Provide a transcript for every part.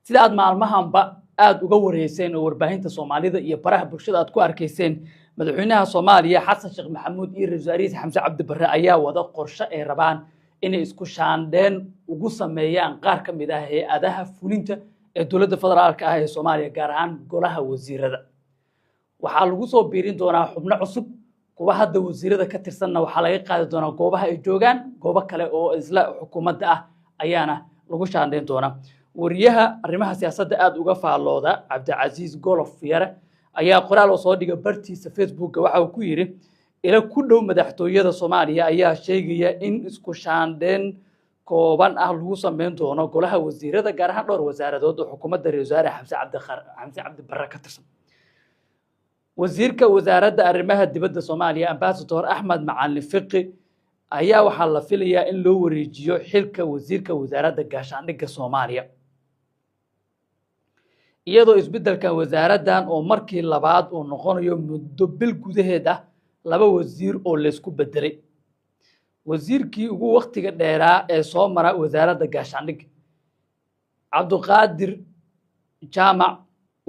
sidaad maalmahanba aad uga wareyseen oo warbaahinta Soomaalida iyo baraha bulshada aad ku arkayseen madaxweynaha Soomaaliya Xasan Sheekh Maxamuud iyo Ra'iisul Wasaare Xamse Cabdi Barre ayaa wada qorshe ay rabaan inay isku shaandeen ugu sameeyaan qaar ka mid ah hay'adaha fulinta ee dowladda federaalka ah ee Soomaaliya gaar ahaan golaha wasiirada waxaa lagu soo biirin doonaa xubno cusub kuwa hadda wasiirada ka tirsanna waxaa laga qaadi doonaa goobaha ay joogaan goobo kale oo isla xukuumadda ah ayaana lagu shaandeen doonaa wariyaha arrimaha siyaasadda aad uga faalooda Cabdicasiis Golof Yare ayaa qoraal oo soo dhigay bartiisa Facebook waxa uu ku yiri ila ku dhow madaxtooyada Soomaaliya ayaa sheegaya in isku shaandeen kooban ah lagu sameyn doono golaha wasiirada gaar ahaan dhowr wasaaradood oo xukuumadda Ra'iisul Wasaare Xamse Cabdi Barre ka tirsan wasiirka wasaaradda arrimaha dibadda Soomaaliya Ambassador Ahmed Macalin Fiqi ayaa waxa la filayaa in loo wareejiyo xilka wasiirka wasaaradda gaashaandhigga Soomaaliya iyadoo isbeddelkan wasaaraddan oo markii labaad uu noqonayo muddo bil gudaheed ah laba wasiir oo la isku bedelay wasiirkii ugu waqtiga dheeraa ee soo mara wasaaradda gaashaandhigga Cabduqaadir Jaamac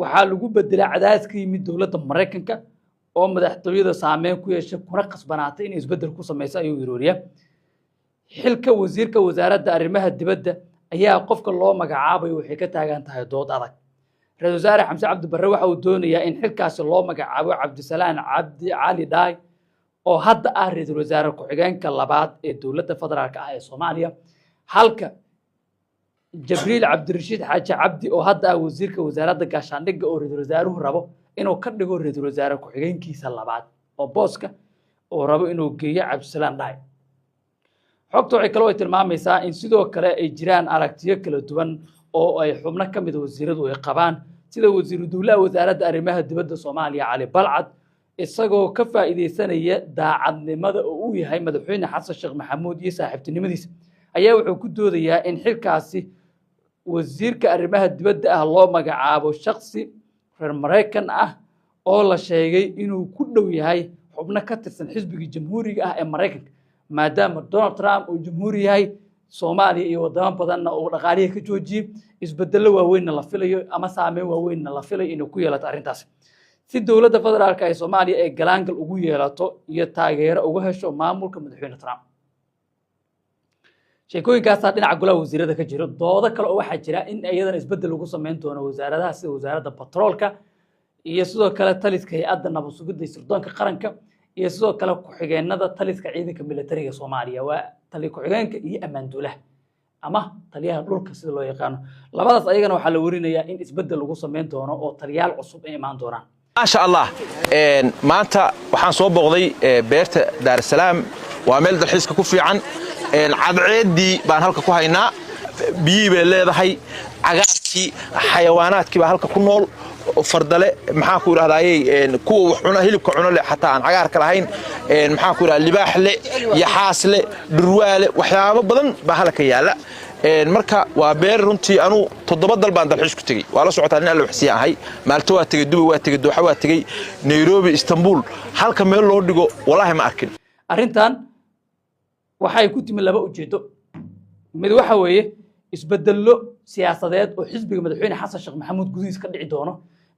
waxaa lagu bedelay cadaadis ka yimid dowladda Mareykanka oo madaxtooyada saameyn ku yeeshay kuna qasbanaatay in isbeddel ku sameeyso ayuu yiriya xilka wasiirka wasaaradda arrimaha dibadda ayaa qofka loo magacaabay waxay ka taagan tahay dood adag Ra'iisul Wasaare Xamse Cabdi Barre waxa uu doonayaa in xilkaasi loo magacaabo Cabdisalaan Cabdi Cali Dhaay oo hadda ah Ra'iisul Wasaare ku-xigeenka labaad ee dowladda federaalka ah ee Soomaaliya halka Jibriil Cabdirashiid Xaaji Cabdi oo hadda ah wasiirka wasaaradda gaashaandhigga oo Ra'iisul Wasaaruhu rabo inuu ka dhigo Ra'iisul Wasaare ku-xigeenkiisa labaad oo booska oo rabo inuu geeyo Cabdisalaan Dhaay xogta waxay kaloo tilmaamaysaa in sidoo kale ay jiraan aragtiyo kala duwan oo ay xubno ka mid wasiiradu ay qabaan sida wasiiru dowlaha wasaaradda arrimaha dibadda Soomaaliya Cali Balcad isagoo ka faa'iideysanaya daacadnimada oo uu yahay madaxweyne Xasan Sheekh Maxamuud iyo saaxiibtinimadiisa ayaa wuxuu ku doodayaa in xilkaasi wasiirka arrimaha dibadda ah loo magacaabo shakhsi reer Mareykan ah oo la sheegay inuu ku dhow yahay xubno ka tirsan xisbiga jamhuuriga ah ee Mareykanka maadaama Donald Trump uu jamhuuri yahay Soomaaliya iyo wadamo badanna oo dhaqaalihiisa ka joojiyay isbeddello waaweyn la filayo ama saameyn waaweyn la filayo inuu ku yeelato arrintaas si dowladda federaalka ee Soomaaliya ay galaangal ugu yeelato iyo taageero uga hesho maamulka madaxweyne Trump sheekooyinkaas dhinaca golaha wasiirada ka jiro doodo kale oo waxa jira in iyadana isbeddel lagu sameyn doono wasaaradaha sida wasaaradda batroolka iyo sidoo kale taliska hay'adda nabad sugidda sirdoonka qaranka iyo sidoo kale ku-xigeenada taliska ciidanka militariga Soomaaliya waa tali ku-xigeenka iyo ammaanduulaha ama taliyaha dhulka sida loo yaqaan labadaas ayagana waxa la warinayaa in isbeddel lagu sameyn doono oo taliyaal cusub ay imaan doonaan ما شاء الله maanta waxaan soo booqday beerta Dar es Salaam waa meel dalxiiska ku fiican cadceedii baan halka ku haynaa biyi bay leedahay cagaarkii xayawaanaadkii baa halka ku nool fardale maxaa ku yiraahdaa kuwa wax cuna hilibka cuna leh xataa aan cagaarka lahayn maxaa ku yiraahdaa libaax leh yaxaas leh dhurwaale waxyaabo badan baa halka yaala marka waa beer runtii anu 7 dal baan dalxiis ku tagay waa la socotaa in alla waxsiin ahay maalto waa tagay Dubai waa tagay Dooxa waa tagay Nairobi Istanbul halka meel loo dhigo wallahi ma arkin arrintan waxay ku timi laba ujeedo mid waxa weeye isbeddello siyaasadeed oo xisbiga madaxweyne Xasan Sheekh Maxamuud gudihiisa ka dhici doono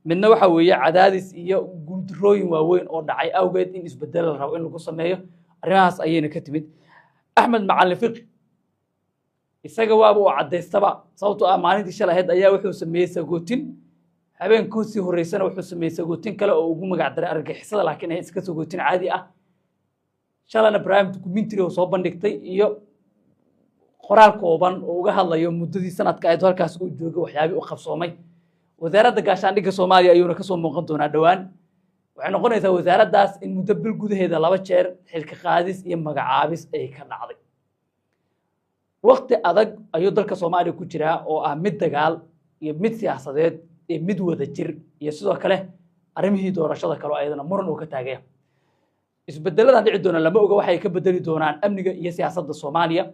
midna waxa weeye cadaadis iyo guuldarooyin waaweyn oo dhacay awgeed in isbeddel la rabo in lagu sameeyo arrimahaas ayayna ka timid Ahmed Macalin Fiqi isaga waaba oo cadeystaba sababtoo ah maalintii shalay ayaa wuxuu sameeyay sagootin habeenkii si horeysana wuxuu sameeyay sagootin kale oo ugu magac daray argagixisada laakiin ay iska sagootin caadi ah shalayna Ibrahim documentary oo soo bandhigtay iyo qoraal kooban oo uga hadlayo muddadii sanadka ay halkaas u joogay waxyaabo u qabsoomay wasaaradda gaashaandhigga Soomaaliya ayuuna ka soo muuqan doonaa dhawaan waxay noqonaysaa wasaaraddaas in muddo bil gudaheeda 2 jeer xilka qaadis iyo magacaabis ay ka dhacday waqti adag ayuu dalka Soomaaliya ku jiraa oo ah mid dagaal iyo mid siyaasadeed iyo mid wada jir iyo sidoo kale arrimihii doorashada kale ayadana muran oo ka taagay isbeddeladan dhici doona lama oga waxay ka bedeli doonaan amniga iyo siyaasadda Soomaaliya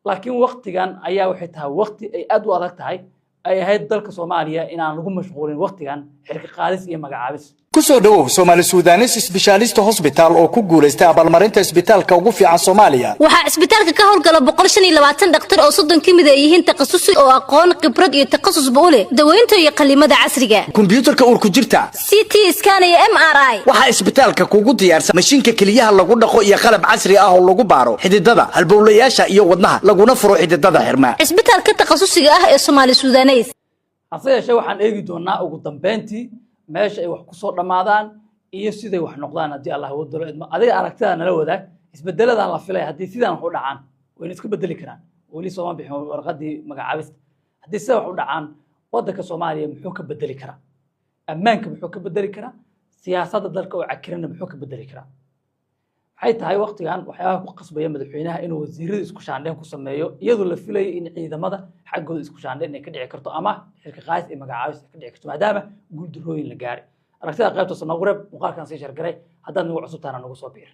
laakiin waqtigan ayaa waxay tahay waqti ay aad u adag tahay ay ahayd dalka Soomaaliya in aan lagu mashquulin waqtigan xilka qaadis iyo magacaabis kusoo dhawow Soomaali Suudanes Specialist Hospital oo ku guuleystay abaalmarinta isbitaalka ugu fiican Soomaaliya waxaa isbitaalka ka howlgala 125 dhakhtar oo 30 kamid ah yihiin takhasusi oo aqoon khibrad iyo takhasus u leh daweynta iyo qalliimada casriga kombiyuutarka uur ku jirta CT scan iyo MRI waxa isbitaalka kugu diyaarsan mashiinka kaliyaha lagu dhaqo iyo qalab casri ah oo lagu baaro xididada halbowlayaasha iyo wadnaha laguna furo xididada xirmaa isbitaalka takhasusiga ah ee Soomaali Suudanes hase yeeshee waxaan eegi doonaa ugu dambeyntii meesha ay wax ku soo dhamaadaan iyo siday wax noqdaan haddii Allah uu dalo idma adiga aragtida nala wadaag isbedeladan la filay haddii sidaan wax u dhacaan way iska bedeli karaan wali Soomaali bixin warqadii magacaabista haddii sidaa wax u dhacaan waddanka Soomaaliya muxuu ka bedeli karaa ammaanka muxuu ka bedeli karaa siyaasadda dalka oo cakirana muxuu ka bedeli karaa waxay tahay waqtigan waxyaabo ku qasbaya madaxweynaha inuu wasiirada isku shaandheyn ku sameeyo iyadoo la filayo in ciidamada xaggooda isku shaandheyn ay ka dhici karto ama xilka qaais ee magacaabis ka dhici karto maadaama guul darooyin la gaaray aragtida qaybta soo noqreb muuqaalkan sii shargaray haddii nagu cusub taana nagu soo biir